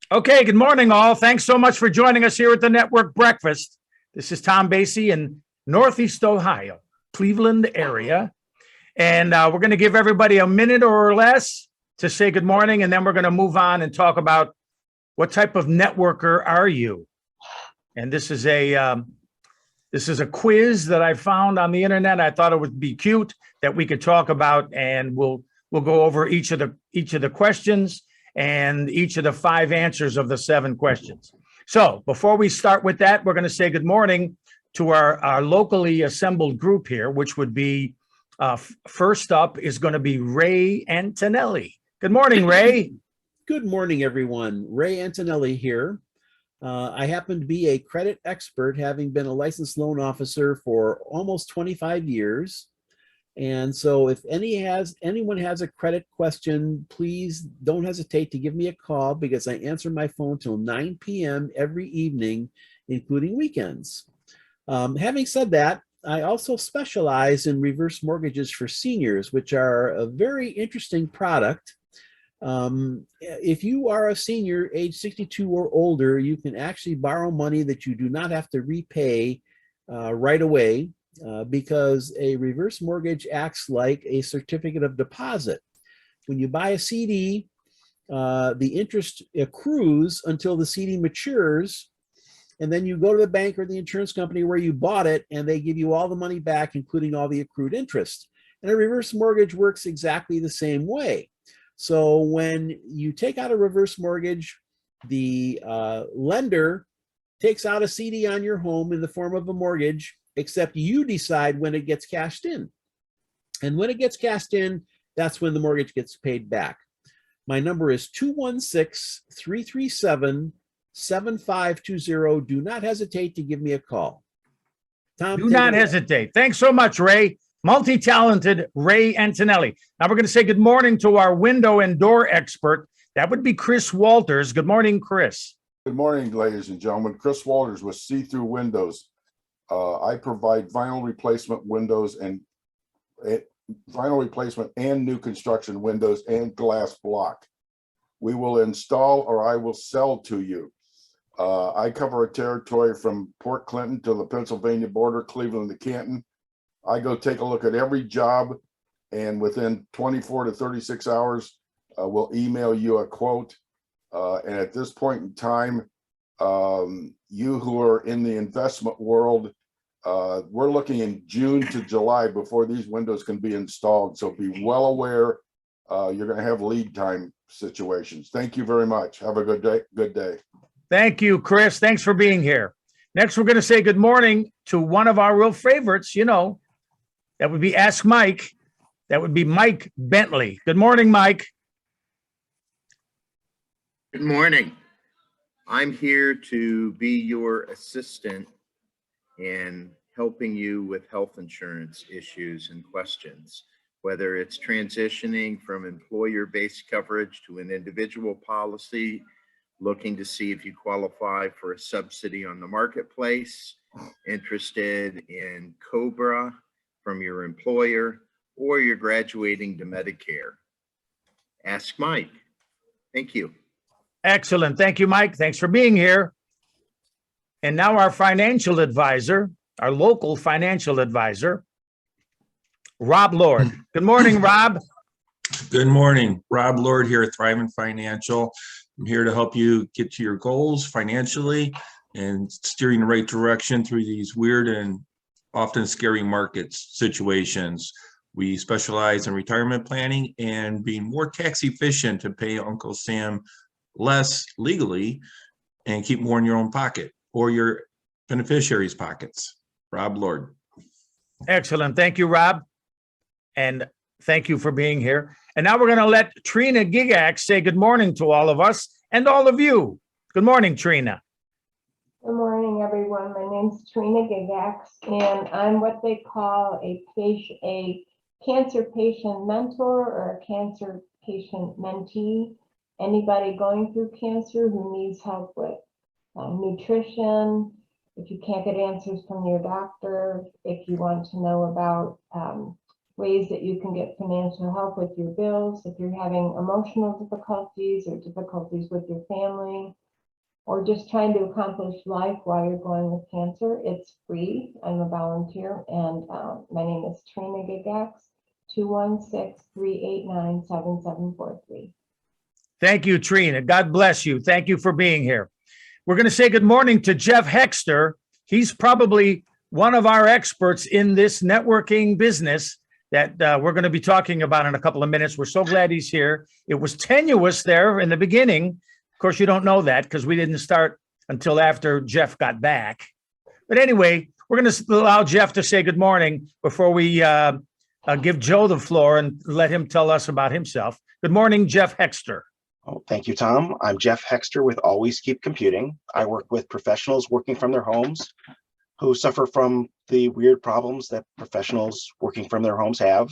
Okay, good morning, all. Thanks so much for joining us here at the Network Breakfast. This is Tom Basie in Northeast Ohio, Cleveland area. And we're going to give everybody a minute or less to say good morning, and then we're going to move on and talk about what type of networker are you? And this is a quiz that I found on the internet. I thought it would be cute that we could talk about, and we'll go over each of the questions and each of the 5 answers of the 7 questions. So before we start with that, we're going to say good morning to our locally assembled group here, which would be first up is going to be Ray Antonelli. Good morning, Ray. Good morning, everyone. Ray Antonelli here. I happen to be a credit expert, having been a licensed loan officer for almost 25 years. And so if anyone has a credit question, please don't hesitate to give me a call, because I answer my phone till 9 p.m. every evening, including weekends. Having said that, I also specialize in reverse mortgages for seniors, which are a very interesting product. If you are a senior age 62 or older, you can actually borrow money that you do not have to repay right away. Because a reverse mortgage acts like a certificate of deposit. When you buy a CD, the interest accrues until the CD matures, and then you go to the bank or the insurance company where you bought it, and they give you all the money back, including all the accrued interest. And a reverse mortgage works exactly the same way. So when you take out a reverse mortgage, the lender takes out a CD on your home in the form of a mortgage, except you decide when it gets cashed in. And when it gets cashed in, that's when the mortgage gets paid back. My number is 216-337-7520. Do not hesitate to give me a call. Tom, do not hesitate. Thanks so much, Ray. Multi-talented Ray Antonelli. Now we're going to say good morning to our window and door expert. That would be Chris Walters. Good morning, Chris. Good morning, ladies and gentlemen. Chris Walters with See-Through Windows. I provide vinyl replacement windows and new construction windows and glass block. We will install, or I will sell to you. I cover a territory from Port Clinton to the Pennsylvania border, Cleveland to Canton. I go take a look at every job, and within 24 to 36 hours, we'll email you a quote. And at this point in time, you who are in the investment world, we're looking in June to July before these windows can be installed. So be well aware you're going to have lead time situations. Thank you very much. Have a good day. Good day. Thank you, Chris. Thanks for being here. Next, we're going to say good morning to one of our real favorites. That would be Ask Mike. That would be Mike Bentley. Good morning, Mike. Good morning. I'm here to be your assistant in helping you with health insurance issues and questions, whether it's transitioning from employer-based coverage to an individual policy, looking to see if you qualify for a subsidy on the marketplace, interested in COBRA from your employer, or you're graduating to Medicare. Ask Mike. Thank you. Excellent. Thank you, Mike. Thanks for being here. And now our financial advisor, our local financial advisor, Rob Lord. Good morning, Rob. Good morning. Rob Lord here at Thriving Financial. I'm here to help you get to your goals financially and steering the right direction through these weird and often scary market situations. We specialize in retirement planning and being more tax efficient to pay Uncle Sam less legally and keep more in your own pocket or your beneficiaries' pockets. Rob Lord. Excellent. Thank you, Rob. And thank you for being here. And now we're going to let Trina Gigax say good morning to all of us and all of you. Good morning, Trina. Good morning, everyone. My name's Trina Gigax, and I'm what they call a cancer patient mentor or a cancer patient mentee. Anybody going through cancer who needs help with nutrition, if you can't get answers from your doctor, if you want to know about ways that you can get financial help with your bills. If you're having emotional difficulties or difficulties with your family, or just trying to accomplish life while you're going with cancer, it's free. I'm a volunteer, and my name is Trina Gigax, 216-389-7743. Thank you, Trina. God bless you. Thank you for being here. We're going to say good morning to Jeff Hexter. He's probably one of our experts in this networking business that we're going to be talking about in a couple of minutes. We're so glad he's here. It was tenuous there in the beginning. Of course, you don't know that because we didn't start until after Jeff got back. But anyway, we're going to allow Jeff to say good morning before we give Joe the floor and let him tell us about himself. Good morning, Jeff Hexter. Oh, thank you, Tom. I'm Jeff Hexter with Always Keep Computing. I work with professionals working from their homes who suffer from the weird problems that professionals working from their homes have.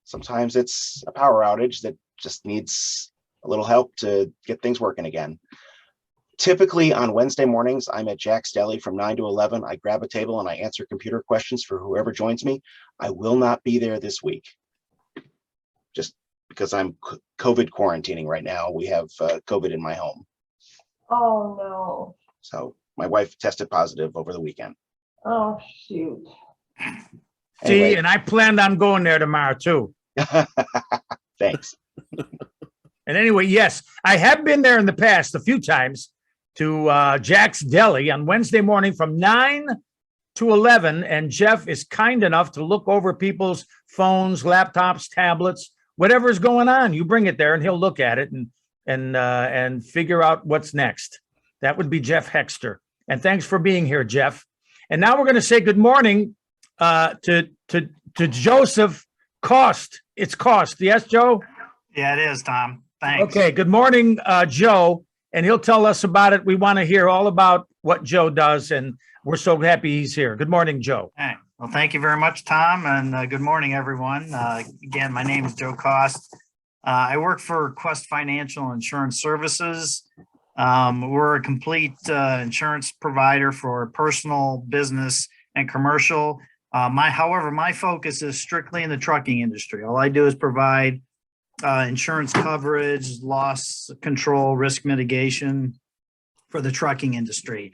Sometimes it's a power outage that just needs a little help to get things working again. Typically on Wednesday mornings, I'm at Jack's Deli from 9 to 11. I grab a table and I answer computer questions for whoever joins me. I will not be there this week, just because I'm COVID quarantining right now. We have COVID in my home. Oh, no. So my wife tested positive over the weekend. Oh, shoot. See, and I planned on going there tomorrow too. Thanks. And anyway, yes, I have been there in the past a few times to Jack's Deli on Wednesday morning from 9 to 11. And Jeff is kind enough to look over people's phones, laptops, tablets, whatever's going on. You bring it there and he'll look at it and figure out what's next. That would be Jeff Hexter. And thanks for being here, Jeff. And now we're going to say good morning to Joseph Cost. It's Cost. Yes, Joe? Yeah, it is, Tom. Thanks. Okay. Good morning, Joe. And he'll tell us about it. We want to hear all about what Joe does. And we're so happy he's here. Good morning, Joe. Hey. Well, thank you very much, Tom. And good morning, everyone. Again, my name is Joe Cost. I work for Quest Financial Insurance Services. We're a complete insurance provider for personal, business, and commercial. However, my focus is strictly in the trucking industry. All I do is provide insurance coverage, loss control, risk mitigation for the trucking industry.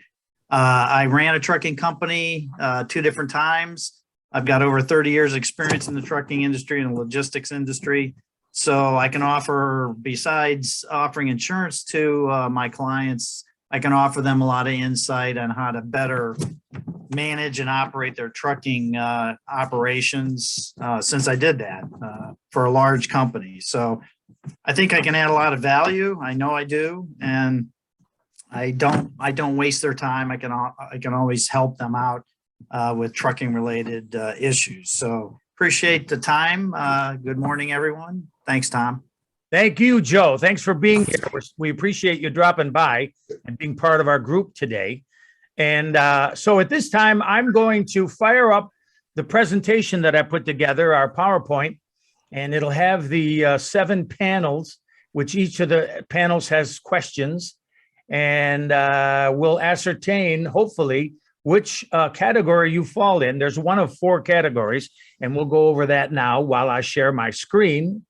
I ran a trucking company 2 different times. I've got over 30 years experience in the trucking industry and the logistics industry. So I can offer, besides offering insurance to my clients, I can offer them a lot of insight on how to better manage and operate their trucking operations since I did that for a large company. So I think I can add a lot of value. I know I do. And I don't waste their time. I can always help them out with trucking related issues. So appreciate the time. Good morning, everyone. Thanks, Tom. Thank you, Joe. Thanks for being here. We appreciate you dropping by and being part of our group today. And so at this time, I'm going to fire up the presentation that I put together, our PowerPoint, and it'll have the 7 panels, which each of the panels has questions. And we'll ascertain, hopefully, which category you fall in. There's one of 4 categories, and we'll go over that now while I share my screen.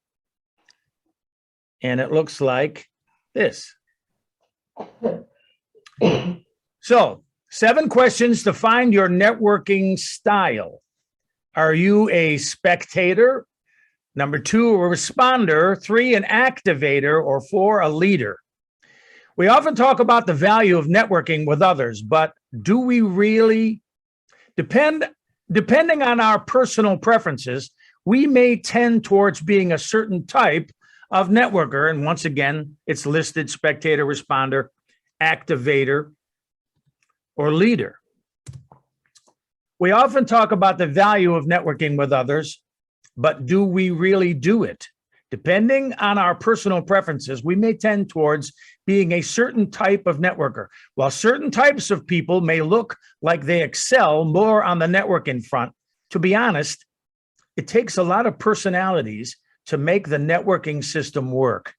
And it looks like this. So, 7 questions to find your networking style. Are you a spectator? Number 2, a responder. 3, an activator. Or 4, a leader. We often talk about the value of networking with others, but do we really? Depending on our personal preferences, we may tend towards being a certain type of networker. And once again, it's listed: spectator, responder, activator, or leader. We often talk about the value of networking with others, but do we really do it? Depending on our personal preferences, we may tend towards being a certain type of networker. While certain types of people may look like they excel more on the networking front, to be honest, it takes a lot of personalities to make the networking system work.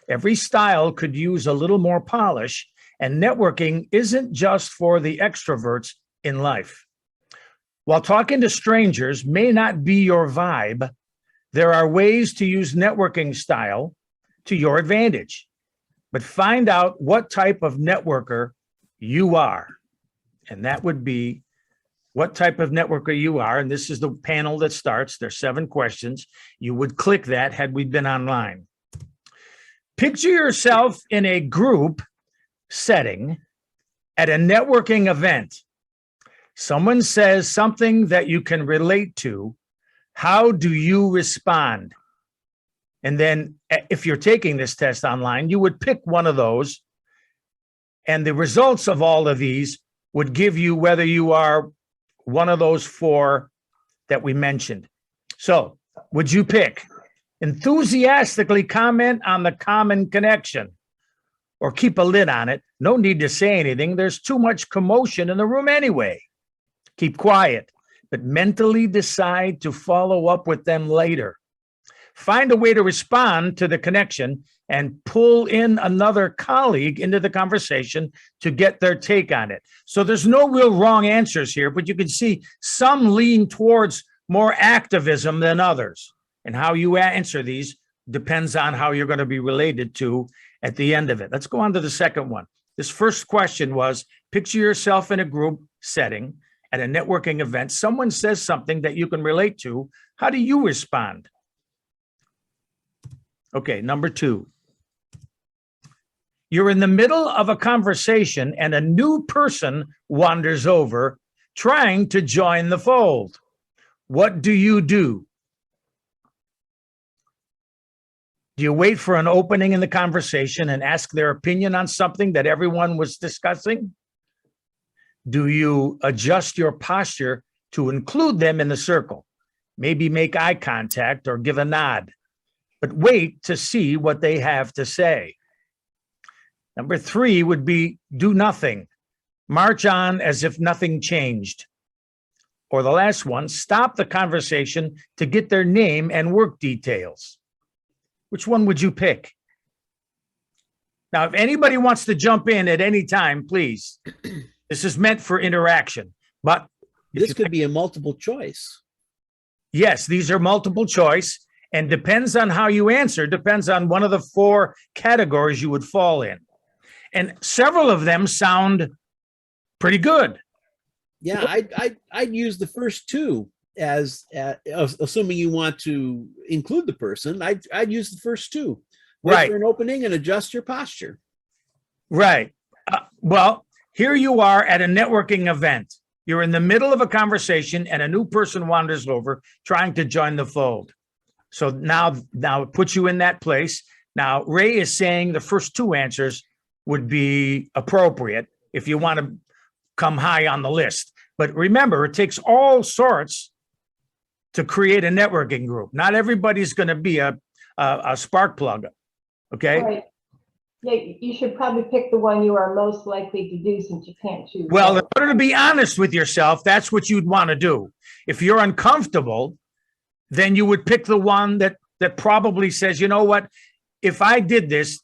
Every style could use a little more polish, and networking isn't just for the extroverts in life. While talking to strangers may not be your vibe, There are ways to use networking style to your advantage, but find out what type of networker you are. And that would be what type of networker you are. And this is the panel that starts. There's 7 questions. You would click that had we been online. Picture yourself in a group setting at a networking event. Someone says something that you can relate to. How do you respond? And then if you're taking this test online, you would pick one of those. And the results of all of these would give you whether you are one of those 4 that we mentioned. So would you pick enthusiastically comment on the common connection, or keep a lid on it? No need to say anything. There's too much commotion in the room anyway. Keep quiet, but mentally decide to follow up with them later. Find a way to respond to the connection and pull in another colleague into the conversation to get their take on it. So there's no real wrong answers here, but you can see some lean towards more activism than others. And how you answer these depends on how you're going to be related to at the end of it. Let's go on to the second one. This first question was, picture yourself in a group setting at a networking event. Someone says something that you can relate to. How do you respond? Okay, number 2. You're in the middle of a conversation and a new person wanders over trying to join the fold. What do you do? Do you wait for an opening in the conversation and ask their opinion on something that everyone was discussing? Do you adjust your posture to include them in the circle? Maybe make eye contact or give a nod, but wait to see what they have to say. Number 3 would be do nothing. March on as if nothing changed. Or the last one, stop the conversation to get their name and work details. Which one would you pick? Now, if anybody wants to jump in at any time, please. This is meant for interaction, but This could be a multiple choice. yes, these are multiple choice, and depends on how you answer, depends on one of the 4 categories you would fall in. And several of them sound pretty good. Yeah, I'd use the first 2 as assuming you want to include the person. I'd use the first 2. Wait Right. for an opening and adjust your posture. Right. Well, here you are at a networking event. You're in the middle of a conversation and a new person wanders over trying to join the fold. So now it puts you in that place. Now, Ray is saying the first 2 answers would be appropriate if you want to come high on the list. But remember, it takes all sorts to create a networking group. Not everybody's going to be a spark plug. Okay. Right. Yeah, you should probably pick the one you are most likely to do since you can't choose. Well, in both. order to be honest with yourself, that's what you'd want to do. If you're uncomfortable, then you would pick the one that probably says, you know what, if I did this,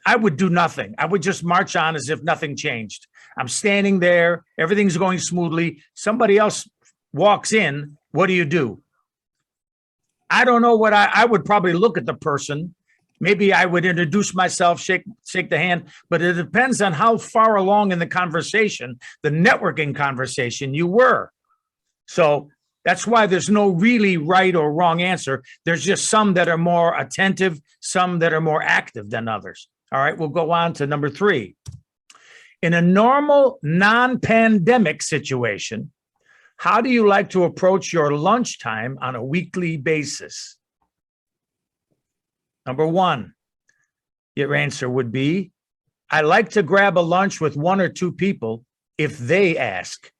I would do nothing. I would just march on as if nothing changed. I'm standing there, everything's going smoothly. Somebody else walks in. What do? I don't know what I would probably look at the person. Maybe I would introduce myself, shake the hand, but it depends on how far along in the conversation, the networking conversation you were. So that's why there's no really right or wrong answer. There's just some that are more attentive, some that are more active than others. All right, we'll go on to number 3. In a normal non-pandemic situation, how do you like to approach your lunchtime on a weekly basis? Number 1, your answer would be, I like to grab a lunch with 1 or 2 people if they ask.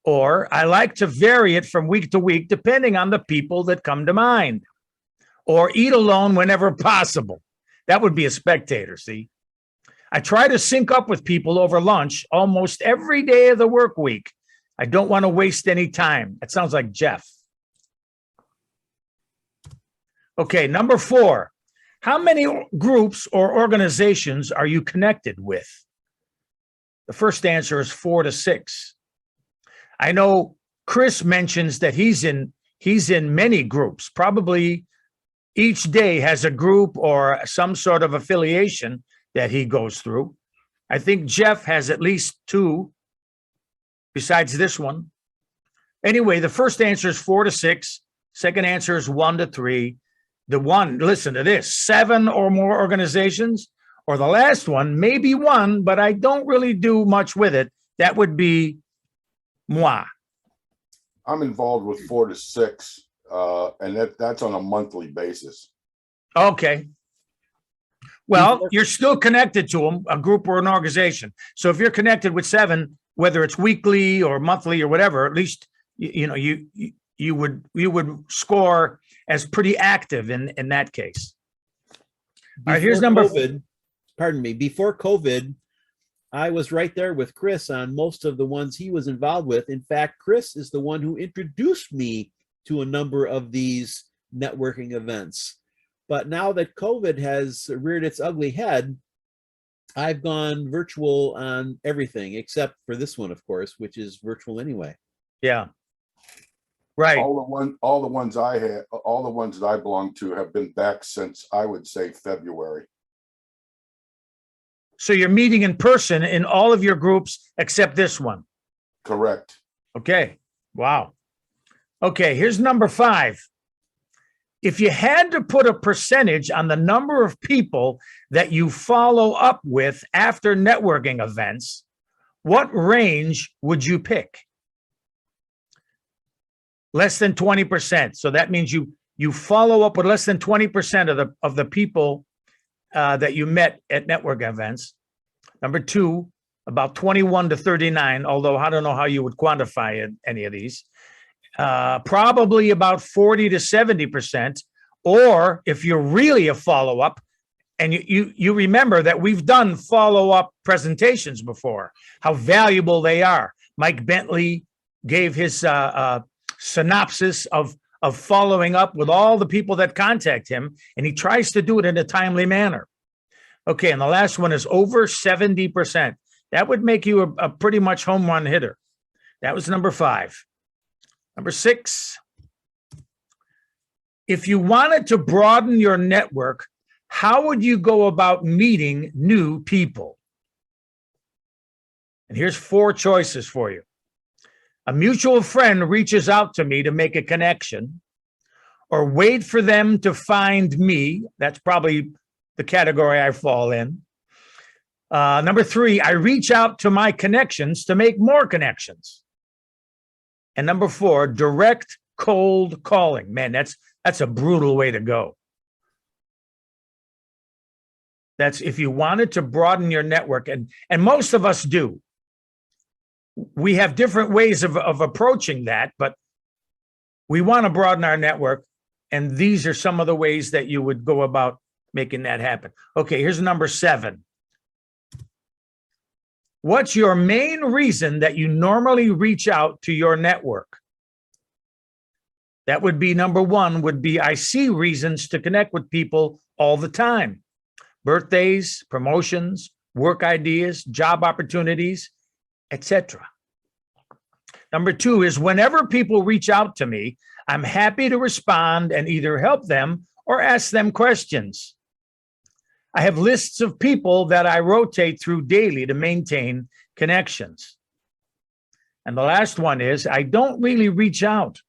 Or I like to vary it from week to week, depending on the people that come to mind. Or eat alone whenever possible. That would be a spectator, see? I try to sync up with people over lunch almost every day of the work week. I don't want to waste any time. That sounds like Jeff. Okay, number 4. How many groups or organizations are you connected with? The first answer is 4 to 6. I know Chris mentions that he's in he's in many groups, probably each day has a group or some sort of affiliation that he goes through. I think Jeff has at least 2 besides this one. Anyway, the first answer is 4 to 6. Second answer is 1 to 3. The one, listen to this, 7 or more organizations, or the last one, maybe 1, but I don't really do much with it. That would be moi. I'm involved with 4 to 6, and that's on a monthly basis. Okay. Well, you're still connected to them, a group or an organization. So if you're connected with 7, whether it's weekly or monthly or whatever, at least you would score as pretty active in that case. All right, here's number. Pardon me. Before COVID, I was right there with Chris on most of the ones he was involved with. In fact, Chris is the one who introduced me to a number of these networking events. But now that COVID has reared its ugly head, I've gone virtual on everything except for this one, of course, which is virtual anyway. Yeah. Right. All the ones that I belong to have been back since, I would say, February. So you're meeting in person in all of your groups except this one. Correct. Okay. Wow. Okay, here's number 5. If you had to put a percentage on the number of people that you follow up with after networking events, what range would you pick? Less than 20%. So that means you follow up with less than 20% of the people that you met at network events. Number 2, about 21 to 39, although I don't know how you would quantify any of these. Probably about 40 to 70%. Or if you're really a follow-up, and you remember that we've done follow-up presentations before, how valuable they are. Mike Bentley gave his synopsis of following up with all the people that contact him, and he tries to do it in a timely manner. Okay, and the last one is over 70%. That would make you a pretty much home run hitter. That was number 5. Number 6, if you wanted to broaden your network, how would you go about meeting new people? And here's 4 choices for you. A mutual friend reaches out to me to make a connection, or wait for them to find me. That's probably the category I fall in. Number 3, I reach out to my connections to make more connections. And number 4, direct cold calling. Man, that's a brutal way to go. That's if you wanted to broaden your network, and most of us do. We have different ways of approaching that, but we want to broaden our network, and these are some of the ways that you would go about making that happen. Okay, here's number 7. What's your main reason that you normally reach out to your network? That would be number 1 would be I see reasons to connect with people all the time. Birthdays, promotions, work ideas, job opportunities, etc. Number 2 is whenever people reach out to me, I'm happy to respond and either help them or ask them questions. I have lists of people that I rotate through daily to maintain connections. And the last one is I don't really reach out.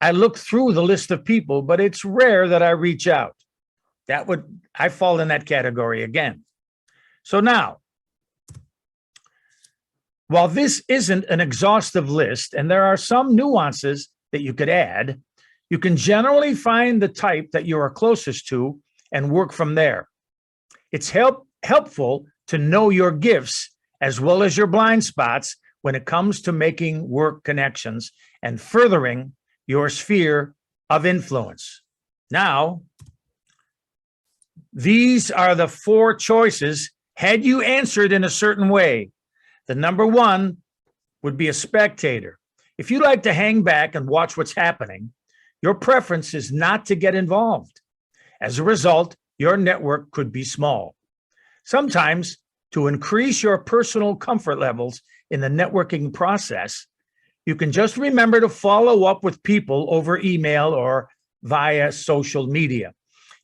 I look through the list of people, but it's rare that I reach out. I fall in that category again. So now, while this isn't an exhaustive list, and there are some nuances that you could add, you can generally find the type that you are closest to and work from there. It's helpful to know your gifts as well as your blind spots when it comes to making work connections and furthering your sphere of influence. Now, these are the 4 choices had you answered in a certain way. The number 1 would be a spectator. If you like to hang back and watch what's happening, your preference is not to get involved. As a result, your network could be small. Sometimes, to increase your personal comfort levels in the networking process, You can just remember to follow up with people over email or via social media.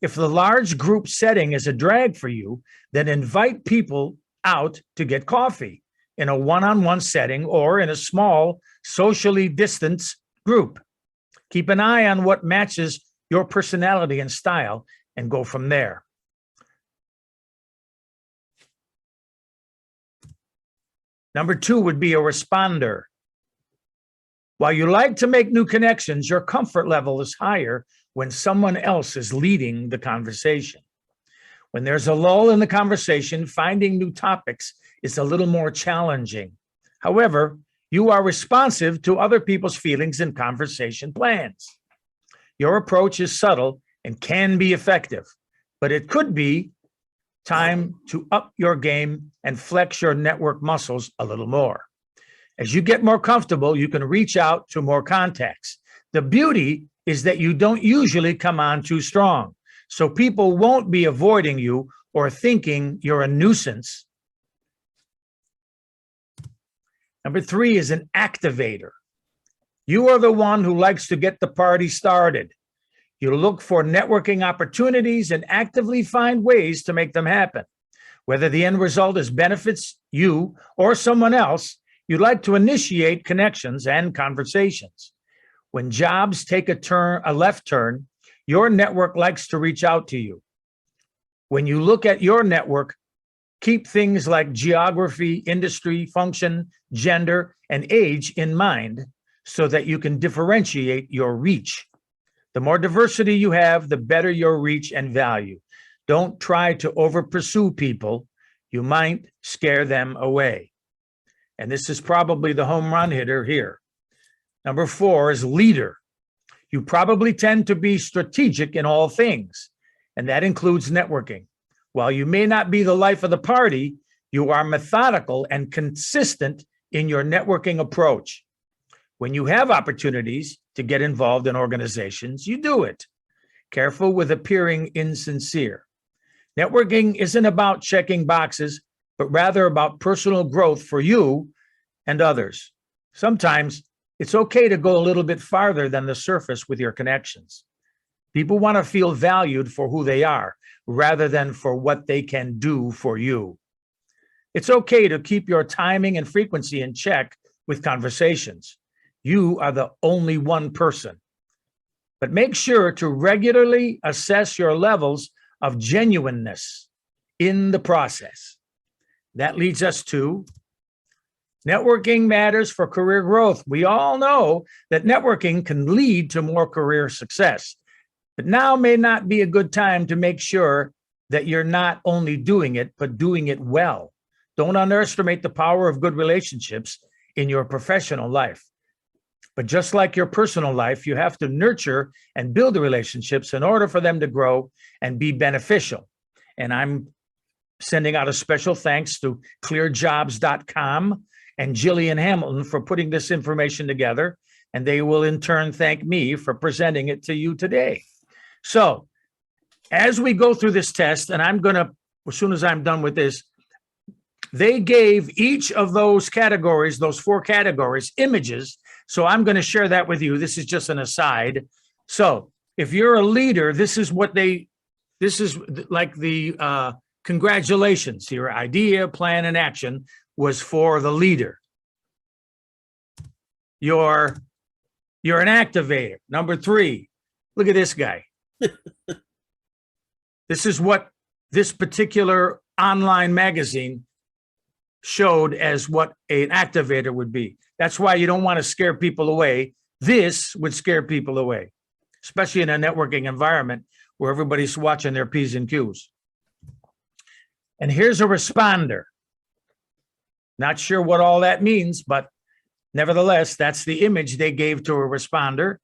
If the large group setting is a drag for you, then invite people out to get coffee in a one-on-one setting or in a small, socially distanced group. Keep an eye on what matches your personality and style and go from there. Number 2 would be a responder. While you like to make new connections, your comfort level is higher when someone else is leading the conversation. When there's a lull in the conversation, finding new topics is a little more challenging. However, you are responsive to other people's feelings and conversation plans. Your approach is subtle and can be effective, but it could be time to up your game and flex your network muscles a little more. As you get more comfortable, you can reach out to more contacts. The beauty is that you don't usually come on too strong, so people won't be avoiding you or thinking you're a nuisance. Number 3 is an activator. You are the one who likes to get the party started. You look for networking opportunities and actively find ways to make them happen. Whether the end result is benefits you or someone else, you like to initiate connections and conversations. When jobs take a left turn, your network likes to reach out to you. When you look at your network, keep things like geography, industry, function, gender, and age in mind so that you can differentiate your reach. The more diversity you have, the better your reach and value. Don't try to over-pursue people. You might scare them away. And this is probably the home run hitter here. Number 4 is leader. You probably tend to be strategic in all things, and that includes networking. While you may not be the life of the party, you are methodical and consistent in your networking approach. When you have opportunities to get involved in organizations, you do it. Careful with appearing insincere. Networking isn't about checking boxes, but rather about personal growth for you and others. Sometimes it's okay to go a little bit farther than the surface with your connections. People want to feel valued for who they are rather than for what they can do for you. It's okay to keep your timing and frequency in check with conversations. You are the only one person. But make sure to regularly assess your levels of genuineness in the process. That leads us to networking matters for career growth. We all know that networking can lead to more career success, but now may not be a good time to make sure that you're not only doing it, but doing it well. Don't underestimate the power of good relationships in your professional life. But just like your personal life, you have to nurture and build the relationships in order for them to grow and be beneficial. And I'm sending out a special thanks to clearjobs.com and Jillian Hamilton for putting this information together. And they will in turn thank me for presenting it to you today. So as we go through this test, and I'm going to, as soon as I'm done with this, they gave each of those categories, those 4 categories, images. So I'm going to share that with you. This is just an aside. So if you're a leader, this is like the congratulations. Your idea, plan, and action was for the leader. You're an activator. Number 3, look at this guy. This is what this particular online magazine showed as what an activator would be. That's why you don't want to scare people away. This would scare people away, especially in a networking environment where everybody's watching their P's and Q's. And here's a responder. Not sure what all that means, but nevertheless, that's the image they gave to a responder.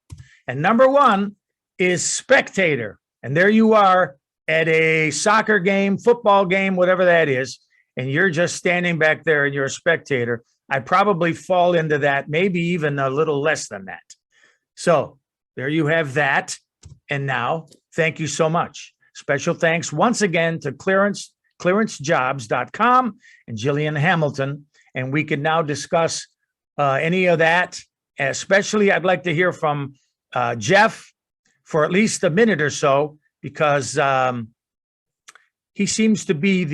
And number 1 is spectator. And there you are at a soccer game, football game, whatever that is, and you're just standing back there and you're a spectator. I probably fall into that, maybe even a little less than that. So there you have that. And now, thank you so much. Special thanks once again to clearancejobs.com and Jillian Hamilton. And we can now discuss any of that especially I'd like to hear from Jeff for at least a minute or so, because he seems to be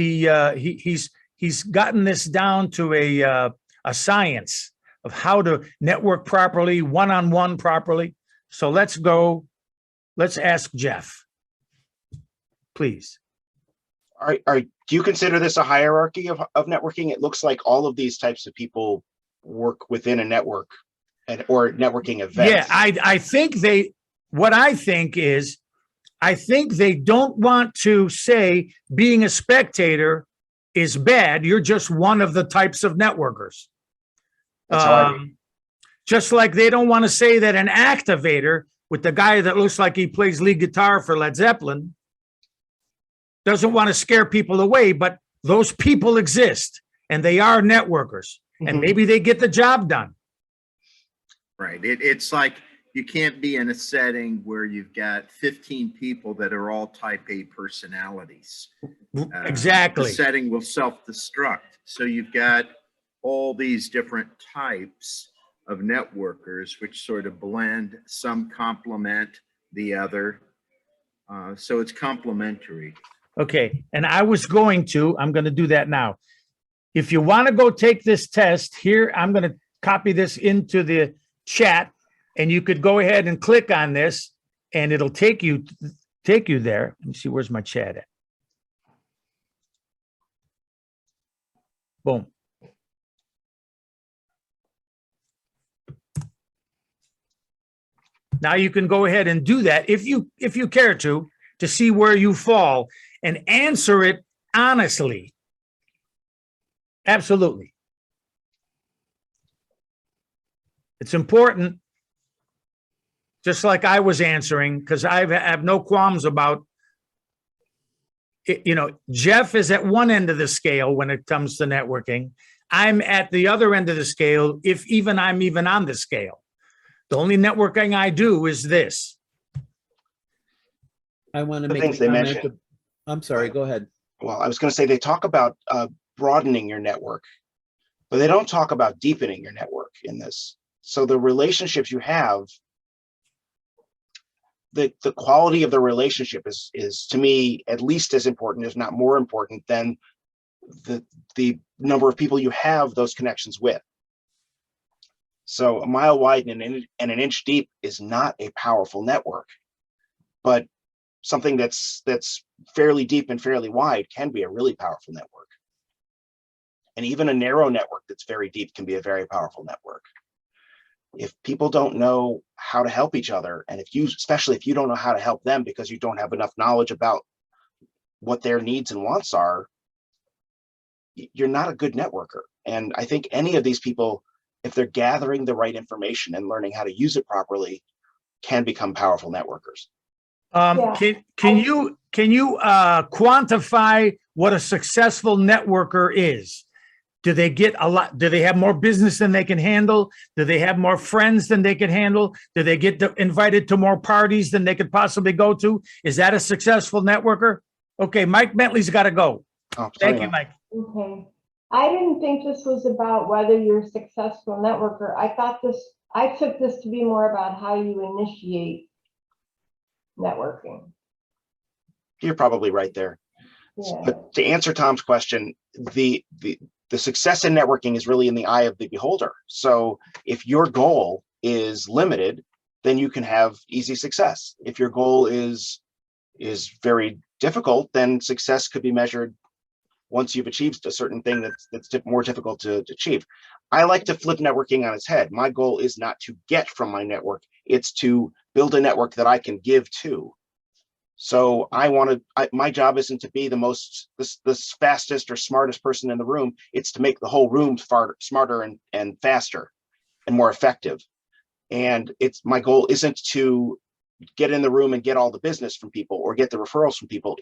he's gotten this down to a science of how to network properly, one-on-one properly. So let's ask Jeff, please. Do you consider this a hierarchy of networking? It looks like all of these types of people work within a network or networking events. Yeah, I think what I think is, I think they don't want to say being a spectator is bad. You're just one of the types of networkers. That's how I read. Just like they don't want to say that an activator with the guy that looks like he plays lead guitar for Led Zeppelin doesn't want to scare people away, but those people exist and they are networkers, and maybe they get the job done. Right. It's like you can't be in a setting where you've got 15 people that are all type A personalities. Exactly. The setting will self-destruct. So you've got all these different types of networkers, which sort of blend, some complement the other. So it's complementary. Okay. And I'm going to do that now. If you want to go take this test here, I'm going to copy this into the chat, and you could go ahead and click on this and it'll take you there. Let me see, where's my chat at? Boom. Now you can go ahead and do that if you care to see where you fall and answer it honestly. Absolutely. It's important, just like I was answering, because I have no qualms about it. You know, Jeff is at one end of the scale when it comes to networking. I'm at the other end of the scale, if I'm even on the scale. The only networking I do is this. I want to The make things a they comment. mentioned. I'm sorry, go ahead. Well, I was going to say they talk about broadening your network, but they don't talk about deepening your network in this. So the relationships you have, the quality of the relationship is to me at least as important, if not more important, than the number of people you have those connections with. So a mile wide and an inch deep is not a powerful network, but something that's fairly deep and fairly wide can be a really powerful network. And even a narrow network that's very deep can be a very powerful network. If people don't know how to help each other, and especially if you don't know how to help them because you don't have enough knowledge about what their needs and wants are, you're not a good networker. And I think any of these people, if they're gathering the right information and learning how to use it properly, can become powerful networkers. Can you quantify what a successful networker is? Do they get a lot? Do they have more business than they can handle? Do they have more friends than they can handle? Do they get invited to more parties than they could possibly go to? Is that a successful networker? Okay, Mike Bentley's got to go. Oh, Thank you, Mike. Okay. I didn't think this was about whether you're a successful networker. I took this to be more about how you initiate networking. You're probably right there. Yeah. But to answer Tom's question, the success in networking is really in the eye of the beholder. So if your goal is limited, then you can have easy success. If your goal is very difficult, then success could be measured once you've achieved a certain thing that's more difficult to achieve. I like to flip networking on its head. My goal is not to get from my network, it's to build a network that I can give to. So my job isn't to be the fastest or smartest person in the room. It's to make the whole room smarter and faster and more effective. And my goal isn't to get in the room and get all the business from people or get the referrals from people.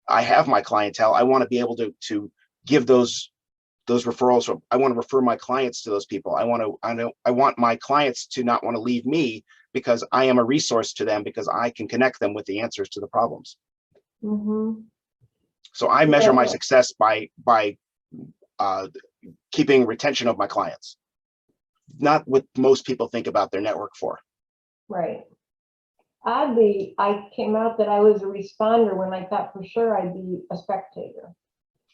I have my clientele. I want to be able to give those referrals. I want to refer my clients to those people. I want my clients to not want to leave me because I am a resource to them, because I can connect them with the answers to the problems. Mm-hmm. So I measure my success by keeping retention of my clients. not what most people think about their network for. Right. Oddly, I came out that I was a responder when I thought for sure I'd be a spectator.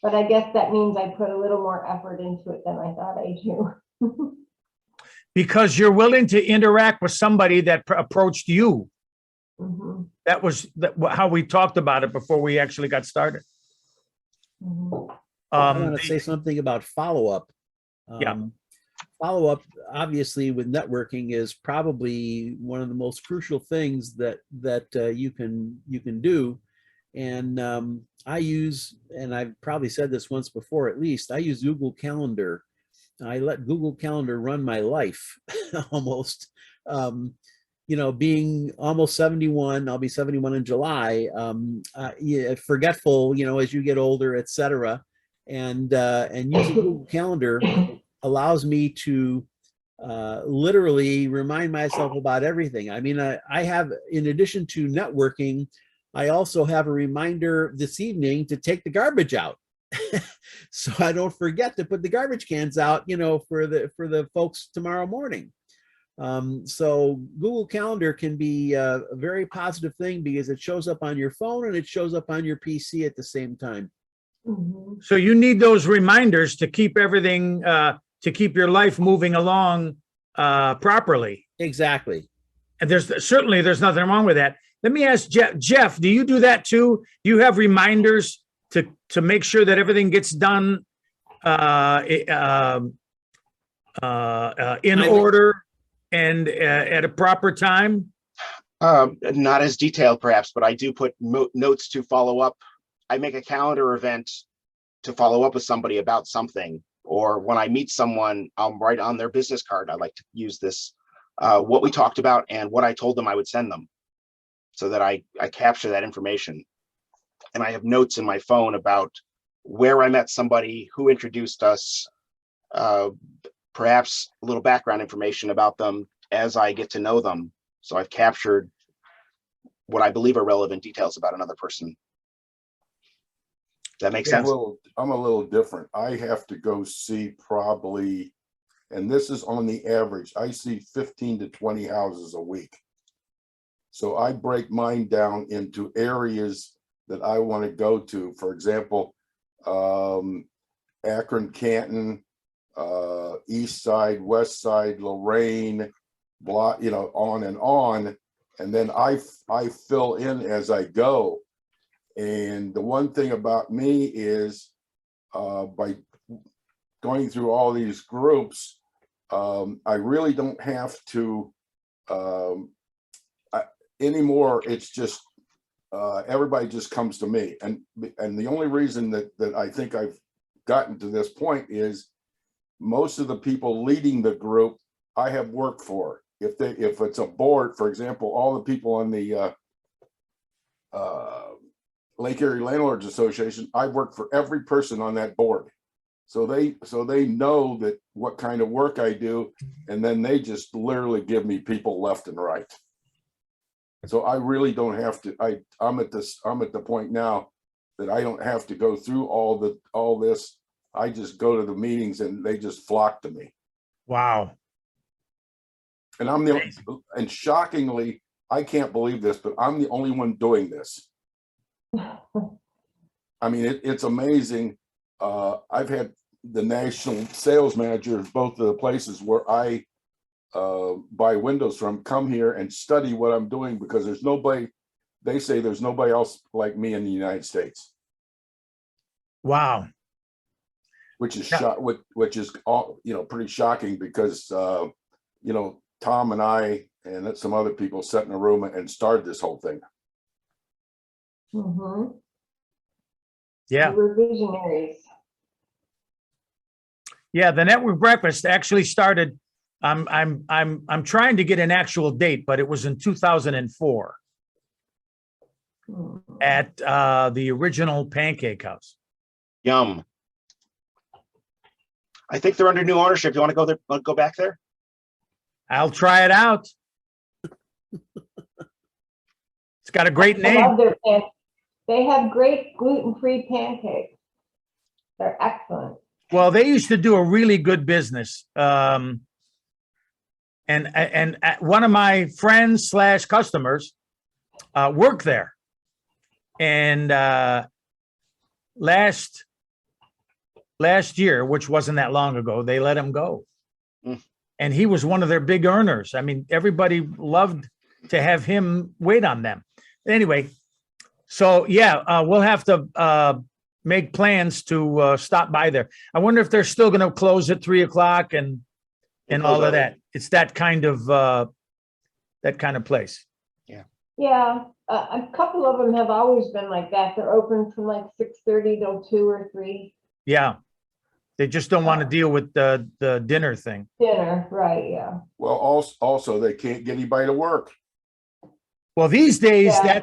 But I guess that means I put a little more effort into it than I thought I do. Because you're willing to interact with somebody that approached you. Mhm, That was how we talked about it before we actually got started. mhm. I want to say something about follow-up. Yeah. Follow-up, obviously, with networking is probably one of the most crucial things that you can do. And I use, and I've probably said this once before, at least, I use Google Calendar. I let Google Calendar run my life almost. You know, being almost 71, I'll be 71 in July, yeah, forgetful, you know, as you get older, et cetera. And using Google Calendar allows me to literally remind myself about everything. I mean, I have, in addition to networking, I also have a reminder this evening to take the garbage out. So I don't forget to put the garbage cans out, you know, for the folks tomorrow morning. So Google Calendar can be a very positive thing because it shows up on your phone and it shows up on your PC at the same time. Mhm. So you need those reminders to keep everything, to keep your life moving along properly. Exactly. And there's nothing wrong with that. Let me ask Jeff. Jeff, do you do that too? Do you have reminders to make sure that everything gets done in order and at a proper time? Not as detailed perhaps, but I do put notes to follow up. I make a calendar event to follow up with somebody about something, or when I meet someone, I'll write on their business card. I like to use this, what we talked about and what I told them I would send them, so that I capture that information. And I have notes in my phone about where I met somebody, who introduced us, perhaps a little background information about them as I get to know them. So I've captured what I believe are relevant details about another person. That makes sense? I'm a little different. I have to go see probably, and this is on the average, I see 15 to 20 houses a week. So I break mine down into areas that I want to go to. For example, Akron, Canton, East Side, West Side, Lorraine, block, you know, on. And then I fill in as I go. And the one thing about me is by going through all these groups, I really don't have to anymore. It's just everybody just comes to me. And the only reason that I think I've gotten to this point is most of the people leading the group I have worked for. If it's a board, for example, all the people on the Lake Erie Landlords Association, I've worked for every person on that board. So they know that what kind of work I do, and then they just literally give me people left and right. So I really don't have to, I'm at the point now that I don't have to go through all this. I just go to the meetings and they just flock to me. Wow. And and shockingly, I can't believe this, but I'm the only one doing this. I mean, it's amazing. I've had the national sales manager of both of the places where I buy windows from come here and study what I'm doing, because there's nobody, they say there's nobody else like me in the United States. Wow. Which is which is all, you know, pretty shocking, because you know, Tom and I and some other people sat in a room and started this whole thing. Mhm. Yeah. We're visionaries. Yeah. The network breakfast actually started. I'm trying to get an actual date, but it was in 2004 Mhm. at the original Pancake House. Yum. I think they're under new ownership. You want to go there? Want to go back there? I'll try it out. It's got a great I name. love their pancakes. They have great gluten-free pancakes. They're excellent. Well, they used to do a really good business. and one of my friends slash customers work there. And last year, which wasn't that long ago, they let him go. Mm. And he was one of their big earners. I mean, everybody loved to have him wait on them. Anyway, so yeah, we'll have to make plans to stop by there. I wonder if they're still going to close at 3 o'clock and all of that. It's that kind of place. Yeah, a couple of them have always been like that. They're open from like 6:30 till 2 or 3. Yeah. They just don't want to deal with the dinner thing. Dinner, right, yeah. Well, also they can't get anybody to work. Well, these days, Yeah.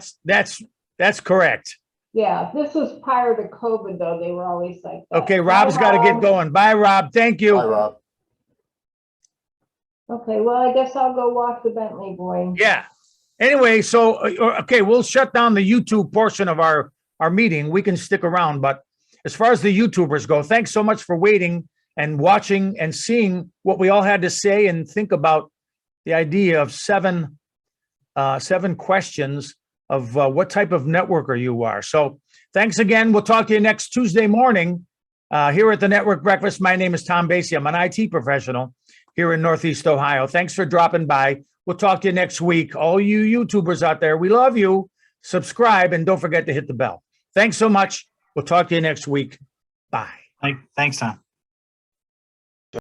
that's correct. Yeah, this was prior to COVID, though. They were always like that. Okay, Rob's got to get going. Bye, Rob. Thank you. Hi, Rob. Okay, well, I guess I'll go walk the Bentley boy. Yeah. Anyway, so, okay, we'll shut down the YouTube portion of our meeting. We can stick around, but as far as the YouTubers go, thanks so much for waiting and watching and seeing what we all had to say and think about the idea of seven questions of what type of networker you are. So thanks again. We'll talk to you next Tuesday morning here at the Network Breakfast. My name is Tom Basie. I'm an IT professional here in Northeast Ohio. Thanks for dropping by. We'll talk to you next week. All you YouTubers out there, we love you. Subscribe and don't forget to hit the bell. Thanks so much. We'll talk to you next week. Bye. Thanks, Tom.